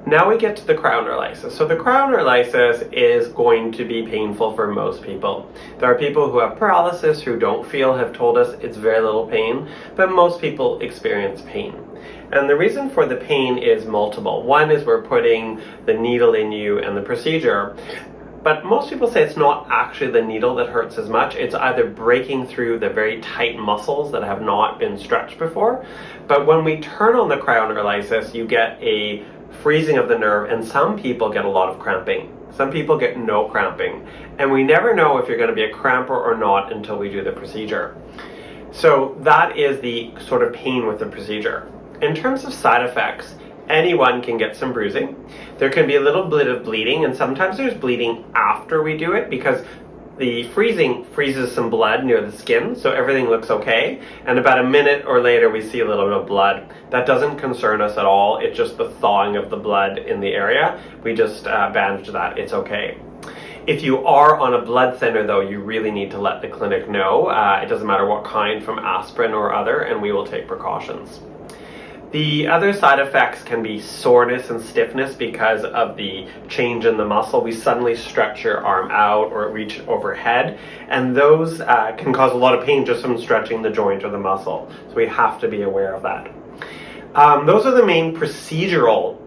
Now we get to the cryoneurolysis. So the cryoneurolysis is going to be painful for most people. There are people who have paralysis who don't feel, have told us it's very little pain, but most people experience pain. And the reason for the pain is multiple. One is we're putting the needle in you and the procedure, but most people say it's not actually the needle that hurts as much. It's either breaking through the very tight muscles that have not been stretched before. But when we turn on the cryoneurolysis, you get a freezing of the nerve, and some people get a lot of cramping. Some people get no cramping. And we never know if you're going to be a cramper or not until we do the procedure. So that is the sort of pain with the procedure. In terms of side effects, anyone can get some bruising. There can be a little bit of bleeding, and sometimes there's bleeding after we do it because the freezing freezes some blood near the skin, so everything looks okay. And about a minute or later, we see a little bit of blood. That doesn't concern us at all. It's just the thawing of the blood in the area. We just bandage that. It's okay. If you are on a blood thinner, though, you really need to let the clinic know. It doesn't matter what kind, from aspirin or other, and we will take precautions. The other side effects can be soreness and stiffness because of the change in the muscle. We suddenly stretch your arm out or reach overhead, and those can cause a lot of pain just from stretching the joint or the muscle. So we have to be aware of that. Those are the main procedural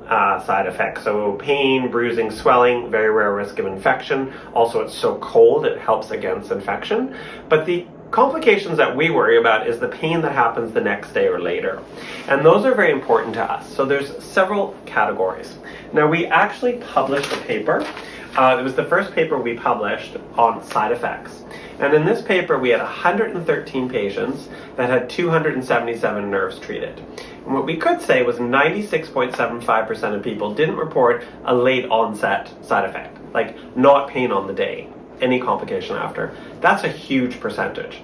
side effects. So pain, bruising, swelling, very rare risk of infection. Also, it's so cold, it helps against infection. But the complications that we worry about is the pain that happens the next day or later. And those are very important to us. So there's several categories. Now, we actually published a paper. It was the first paper we published on side effects. And in this paper, we had 113 patients that had 277 nerves treated. And what we could say was 96.75% of people didn't report a late onset side effect, like not pain on the day, any complication after. That's a huge percentage.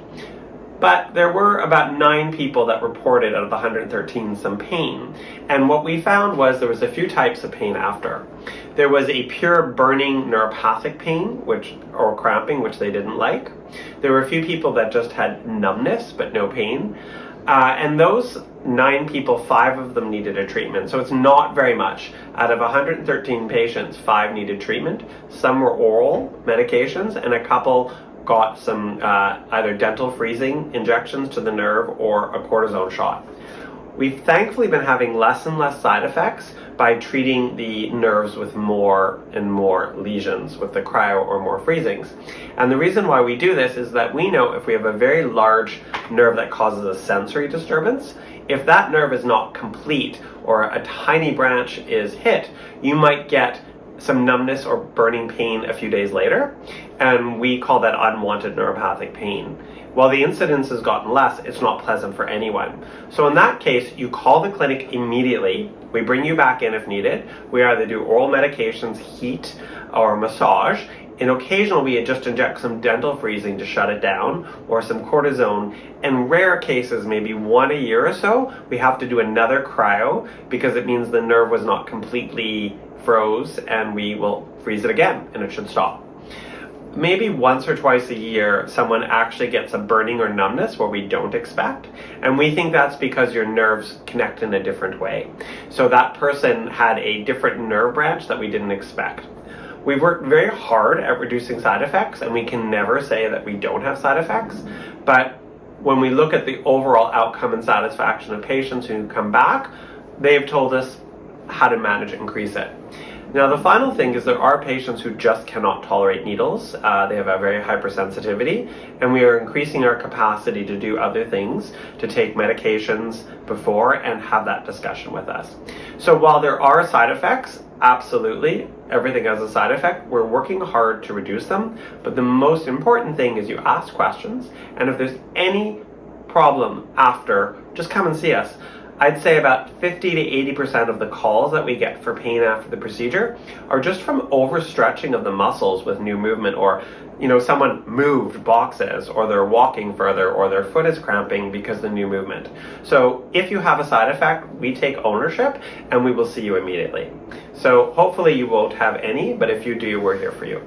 But there were about 9 people that reported out of the 113 some pain. And what we found was there was a few types of pain after. There was a pure burning neuropathic pain, or cramping, which they didn't like. There were a few people that just had numbness, but no pain. And those 9 people, 5 of them needed a treatment. So it's not very much. Out of 113 patients, 5 needed treatment. Some were oral medications, and a couple got some either dental freezing injections to the nerve or a cortisone shot. We've thankfully been having less and less side effects by treating the nerves with more and more lesions, with the cryo or more freezings. And the reason why we do this is that we know if we have a very large nerve that causes a sensory disturbance, if that nerve is not complete or a tiny branch is hit, you might get some numbness or burning pain a few days later, and we call that unwanted neuropathic pain. While the incidence has gotten less, it's not pleasant for anyone. So in that case, you call the clinic immediately. We bring you back in if needed. We either do oral medications, heat, or massage. And occasionally we just inject some dental freezing to shut it down, or some cortisone. In rare cases, maybe 1 a year or so, we have to do another cryo because it means the nerve was not completely froze, and we will freeze it again and it should stop. Maybe once or twice a year, someone actually gets a burning or numbness where we don't expect. And we think that's because your nerves connect in a different way. So that person had a different nerve branch that we didn't expect. We've worked very hard at reducing side effects, and we can never say that we don't have side effects. But when we look at the overall outcome and satisfaction of patients who come back, they've told us how to manage and increase it. Now, the final thing is there are patients who just cannot tolerate needles. They have a very hypersensitivity, and we are increasing our capacity to do other things, to take medications before and have that discussion with us. So while there are side effects, absolutely, everything has a side effect. We're working hard to reduce them, but the most important thing is you ask questions, and if there's any problem after, just come and see us. I'd say about 50 to 80% of the calls that we get for pain after the procedure are just from overstretching of the muscles with new movement, or someone moved boxes, or they're walking further, or their foot is cramping because of the new movement. So if you have a side effect, we take ownership and we will see you immediately. So hopefully you won't have any, but if you do, we're here for you.